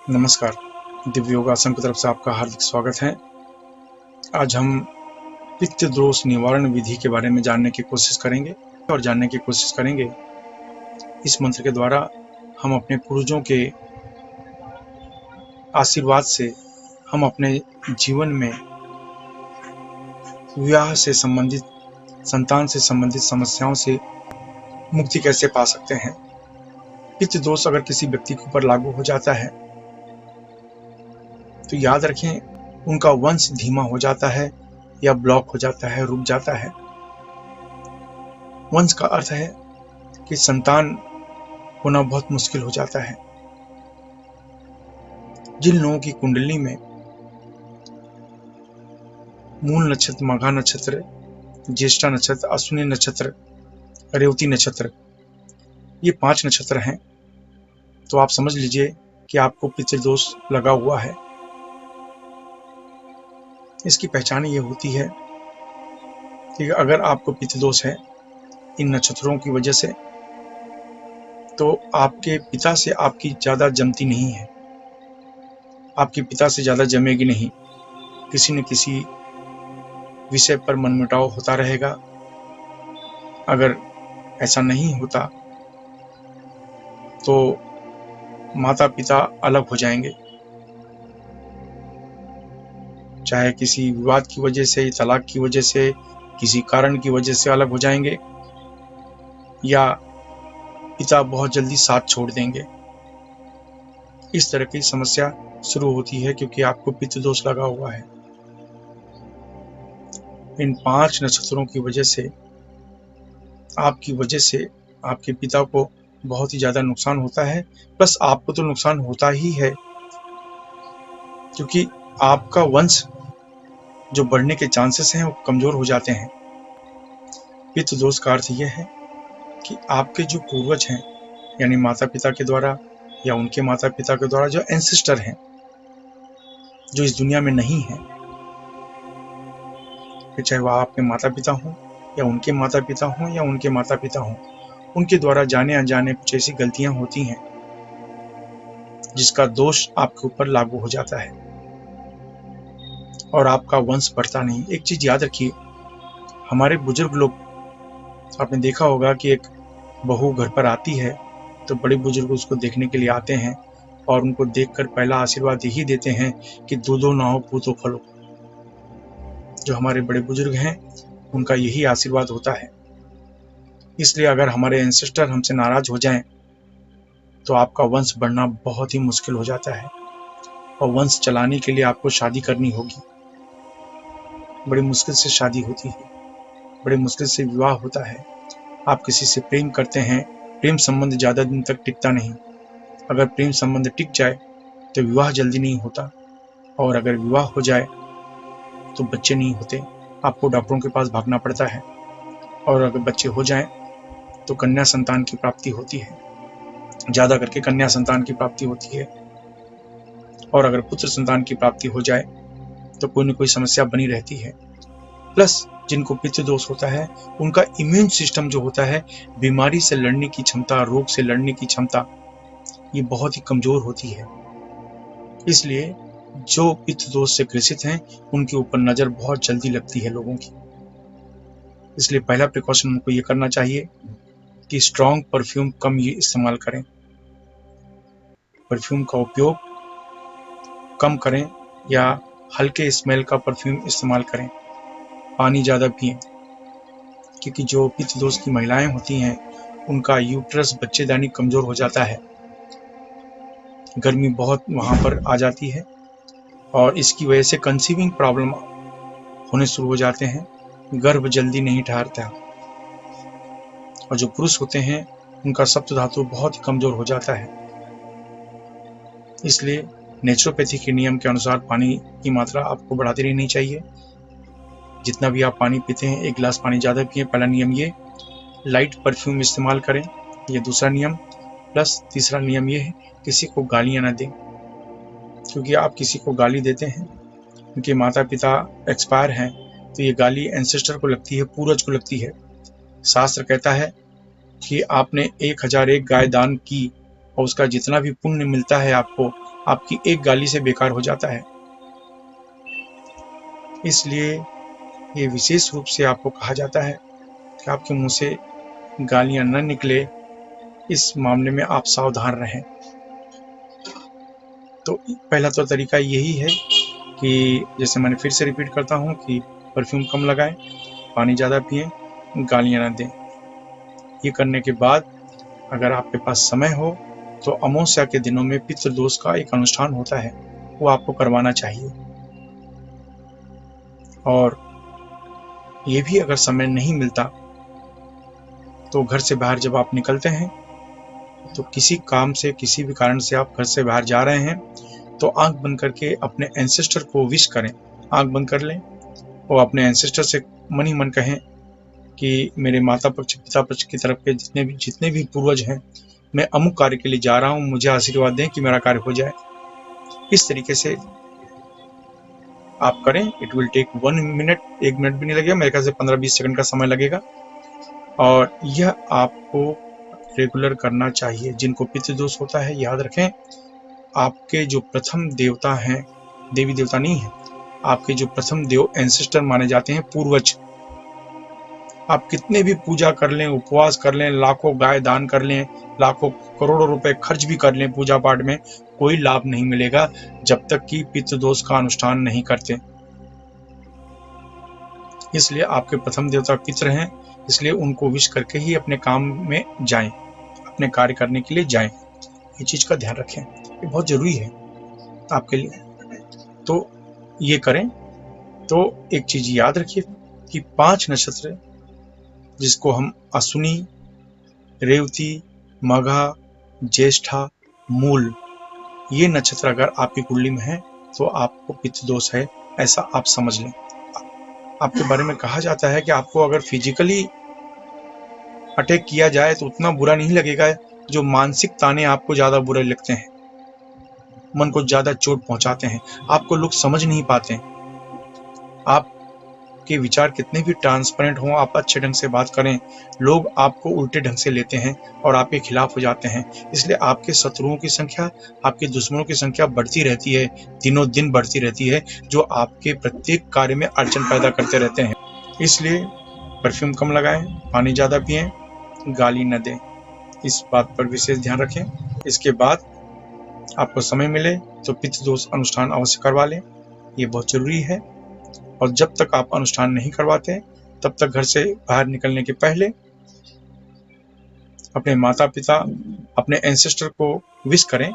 नमस्कार। दिव्य योगासन की तरफ से आपका हार्दिक स्वागत है। आज हम पित्त दोष निवारण विधि के बारे में जानने की कोशिश करेंगे और जानने की कोशिश करेंगे इस मंत्र के द्वारा हम अपने पूर्वजों के आशीर्वाद से हम अपने जीवन में विवाह से संबंधित, संतान से संबंधित समस्याओं से मुक्ति कैसे पा सकते हैं। पित्त दोष अगर किसी व्यक्ति के ऊपर लागू हो जाता है तो याद रखें उनका वंश धीमा हो जाता है या ब्लॉक हो जाता है, रुक जाता है। वंश का अर्थ है कि संतान होना बहुत मुश्किल हो जाता है। जिन लोगों की कुंडली में मूल नक्षत्र, मघा नक्षत्र, ज्येष्ठा नक्षत्र, अश्विनी नक्षत्र, रेवती नक्षत्र, ये 5 नक्षत्र हैं, तो आप समझ लीजिए कि आपको पितृ दोष लगा हुआ है। इसकी पहचान ये होती है कि अगर आपको पितृ दोष है इन नक्षत्रों की वजह से, तो आपके पिता से आपकी ज्यादा जमती नहीं है, आपके पिता से ज्यादा जमेगी नहीं। किसी न किसी विषय पर मनमुटाव होता रहेगा। अगर ऐसा नहीं होता तो माता पिता अलग हो जाएंगे, चाहे किसी विवाद की वजह से, तलाक की वजह से, किसी कारण की वजह से अलग हो जाएंगे, या पिता बहुत जल्दी साथ छोड़ देंगे। इस तरह की समस्या शुरू होती है क्योंकि आपको पितृ दोष लगा हुआ है। इन 5 नक्षत्रों की वजह से, आपकी वजह से आपके पिता को बहुत ही ज्यादा नुकसान होता है। प्लस आपको तो नुकसान होता ही है क्योंकि आपका वंश जो बढ़ने के चांसेस हैं वो कमजोर हो जाते हैं। पितृ दोष का अर्थ यह है कि आपके जो पूर्वज हैं, यानी माता पिता के द्वारा या उनके माता पिता के द्वारा जो एंसेस्टर हैं, जो इस दुनिया में नहीं है, चाहे वह आपके माता पिता हों या उनके माता पिता हों या उनके माता पिता हों, उनके द्वारा जाने अनजाने कुछ ऐसी गलतियां होती हैं जिसका दोष आपके ऊपर लागू हो जाता है और आपका वंश बढ़ता नहीं। एक चीज याद रखिए, हमारे बुजुर्ग लोग, आपने देखा होगा कि एक बहू घर पर आती है तो बड़े बुजुर्ग उसको देखने के लिए आते हैं और उनको देखकर पहला आशीर्वाद यही देते हैं कि दूधो ना हो पूतो फलो। जो हमारे बड़े बुजुर्ग हैं उनका यही आशीर्वाद होता है। इसलिए अगर हमारे एंसेस्टर हमसे नाराज हो जाएं तो आपका वंश बढ़ना बहुत ही मुश्किल हो जाता है और वंश चलाने के लिए आपको शादी करनी होगी। बड़ी मुश्किल से शादी होती है, बड़ी मुश्किल से विवाह होता है। आप किसी से प्रेम करते हैं, प्रेम संबंध ज्यादा दिन तक टिकता नहीं। अगर प्रेम संबंध टिक जाए तो विवाह जल्दी नहीं होता, और अगर विवाह हो जाए तो बच्चे नहीं होते, आपको डॉक्टरों के पास भागना पड़ता है। और अगर बच्चे हो जाएं तो कन्या संतान की प्राप्ति होती है, ज्यादा करके कन्या संतान की प्राप्ति होती है। और अगर पुत्र संतान की प्राप्ति हो जाए तो कोई न कोई समस्या बनी रहती है। प्लस जिनको पितृ दोष होता है उनका इम्यून सिस्टम जो होता है, बीमारी से लड़ने की क्षमता, रोग से लड़ने की क्षमता, ये बहुत ही कमजोर होती है। इसलिए जो पित्त दोष से ग्रसित हैं उनके ऊपर नजर बहुत जल्दी लगती है लोगों की। इसलिए पहला प्रिकॉशन उनको ये करना चाहिए कि स्ट्रॉन्ग परफ्यूम कम ये इस्तेमाल करें, परफ्यूम का उपयोग कम करें या हल्के स्मेल का परफ्यूम इस्तेमाल करें। पानी ज़्यादा पिएं क्योंकि जो पित्त दोष की महिलाएं होती हैं उनका यूट्रस, बच्चेदानी कमजोर हो जाता है, गर्मी बहुत वहां पर आ जाती है और इसकी वजह से कंसीविंग प्रॉब्लम होने शुरू हो जाते हैं, गर्भ जल्दी नहीं ठहरता। और जो पुरुष होते हैं उनका सप्त धातु बहुत ही कमजोर हो जाता है। इसलिए नेचुरोपैथी के नियम के अनुसार पानी की मात्रा आपको बढ़ाती रहनी चाहिए। जितना भी आप पानी पीते हैं 1 गिलास पानी ज़्यादा पिए। पहला नियम ये। लाइट परफ्यूम इस्तेमाल करें, ये दूसरा नियम। प्लस तीसरा नियम ये है, किसी को गालियाँ ना दें, क्योंकि आप किसी को गाली देते हैं, उनके माता पिता एक्सपायर हैं, तो ये गाली एंसेस्टर को लगती है, पूर्वज को लगती है। शास्त्र कहता है कि आपने 1001 गाय दान की और उसका जितना भी पुण्य मिलता है आपको, आपकी एक गाली से बेकार हो जाता है। इसलिए ये विशेष रूप से आपको कहा जाता है कि आपके मुंह से गालियां न निकले, इस मामले में आप सावधान रहें। तो पहला तो तरीका यही है कि जैसे मैंने फिर से रिपीट करता हूँ कि परफ्यूम कम लगाएं, पानी ज़्यादा पिएं, गालियां ना दें। ये करने के बाद अगर आपके पास समय हो तो अमावस्या के दिनों में पितृदोष का एक अनुष्ठान होता है, वो आपको करवाना चाहिए। और ये भी अगर समय नहीं मिलता तो घर से बाहर जब आप निकलते हैं तो किसी काम से, किसी भी कारण से आप घर से बाहर जा रहे हैं तो आंख बंद करके अपने एंसेस्टर को विश करें। आंख बंद कर लें और अपने एंसेस्टर से मन ही मन कहें कि मेरे माता पक्ष, पिता पक्ष की तरफ के जितने भी पूर्वज हैं, मैं अमुक कार्य के लिए जा रहा हूँ, मुझे आशीर्वाद दें कि मेरा कार्य हो जाए। इस तरीके से आप करें। It will take 1 minute, 1 minute भी नहीं लगेगा, मेरे ख्याल से 15-20 सेकंड का समय लगेगा। और यह आपको रेगुलर करना चाहिए। जिनको पितृदोष होता है, याद रखें, आपके जो प्रथम देवता हैं, देवी देवता नहीं है, आपके जो प्रथम देव एंसेस्टर माने जाते हैं, पूर्वज, आप कितने भी पूजा कर लें, उपवास कर लें, लाखों गाय दान कर लें, लाखों करोड़ों रुपए खर्च भी कर लें पूजा पाठ में, कोई लाभ नहीं मिलेगा जब तक कि पितृदोष का अनुष्ठान नहीं करते। इसलिए आपके प्रथम देवता पितृ हैं, इसलिए उनको विश करके ही अपने काम में जाएं, अपने कार्य करने के लिए जाएं। ये चीज का ध्यान रखें, ये बहुत जरूरी है आपके लिए। तो ये करें। तो एक चीज याद रखिए कि 5 नक्षत्र, जिसको हम अश्विनी, रेवती, मघा, ज्येष्ठा, मूल, ये नक्षत्र अगर आपकी कुंडली में है तो आपको पितृदोष है, ऐसा आप समझ लें। आपके बारे में कहा जाता है कि आपको अगर फिजिकली अटैक किया जाए तो उतना बुरा नहीं लगेगा, जो मानसिक ताने आपको ज्यादा बुरे लगते हैं, मन को ज्यादा चोट पहुंचाते हैं, आपको लोग समझ नहीं पाते। आपके विचार कितने भी ट्रांसपेरेंट हों, आप अच्छे ढंग से बात करें, लोग आपको उल्टे ढंग से लेते हैं और आपके खिलाफ हो जाते हैं। इसलिए आपके शत्रुओं की संख्या, आपके दुश्मनों की संख्या बढ़ती रहती है, दिनों दिन बढ़ती रहती है, जो आपके प्रत्येक कार्य में अड़चन पैदा करते रहते हैं। इसलिए परफ्यूम कम लगाएं, पानी ज्यादा पिएं, गाली न दें, इस बात पर विशेष ध्यान रखें। इसके बाद आपको समय मिले तो पितृदोष अनुष्ठान अवश्य करवा लें, ये बहुत जरूरी है। और जब तक आप अनुष्ठान नहीं करवाते तब तक घर से बाहर निकलने के पहले अपने माता पिता, अपने एंसेस्टर को विश करें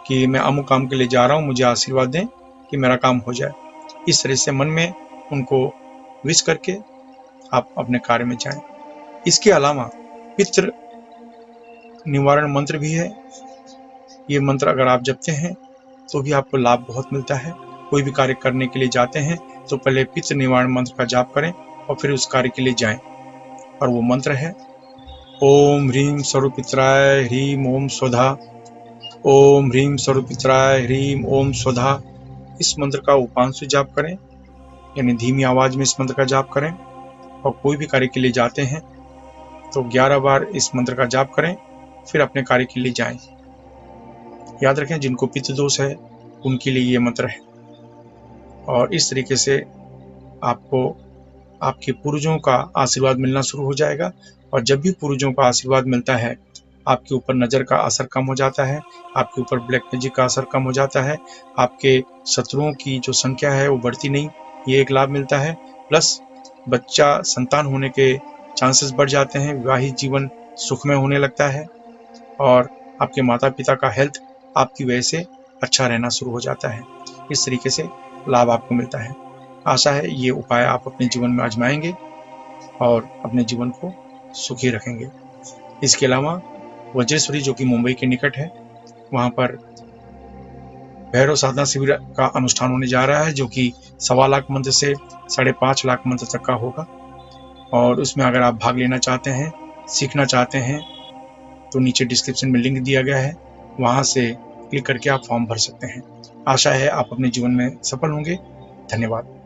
कि मैं अमुक काम के लिए जा रहा हूँ, मुझे आशीर्वाद दें कि मेरा काम हो जाए। इस तरह से मन में उनको विश करके आप अपने कार्य में जाएं। इसके अलावा पितृ निवारण मंत्र भी है। ये मंत्र अगर आप जपते हैं तो भी आपको लाभ बहुत मिलता है। कोई भी कार्य करने के लिए जाते हैं तो पहले पितृ निवारण मंत्र का जाप करें और फिर उस कार्य के लिए जाएं। और वो मंत्र है ओम ह्रीम स्वरूपित्राय ह्रीम ओम स्वधा, ओम ह्रीम स्वरूपित्राय ह्रीम ओम स्वधा। इस मंत्र का उपांशु जाप करें, यानी धीमी आवाज में इस मंत्र का जाप करें। और कोई भी कार्य के लिए जाते हैं तो 11 बार इस मंत्र का जाप करें, फिर अपने कार्य के लिए जाएं। याद रखें, जिनको पितृदोष है उनके लिए ये मंत्र है। और इस तरीके से आपको आपके पूर्वजों का आशीर्वाद मिलना शुरू हो जाएगा। और जब भी पूर्वजों का आशीर्वाद मिलता है, आपके ऊपर नज़र का असर कम हो जाता है, आपके ऊपर ब्लैक मैजिक का असर कम हो जाता है, आपके शत्रुओं की जो संख्या है वो बढ़ती नहीं, ये एक लाभ मिलता है। प्लस बच्चा संतान होने के चांसेस बढ़ जाते हैं, विवाहित जीवन सुखमय होने लगता है और आपके माता पिता का हेल्थ आपकी वजह से अच्छा रहना शुरू हो जाता है। इस तरीके से लाभ आपको मिलता है। आशा है ये उपाय आप अपने जीवन में आजमाएंगे और अपने जीवन को सुखी रखेंगे। इसके अलावा वज्रेश्वरी, जो कि मुंबई के निकट है, वहाँ पर भैरव साधना शिविर का अनुष्ठान होने जा रहा है, जो कि 1.25 लाख मंत्र से 5.5 लाख मंत्र तक का होगा। और उसमें अगर आप भाग लेना चाहते हैं, सीखना चाहते हैं, तो नीचे डिस्क्रिप्शन में लिंक दिया गया है, वहाँ से क्लिक करके आप फॉर्म भर सकते हैं। आशा है आप अपने जीवन में सफल होंगे। धन्यवाद।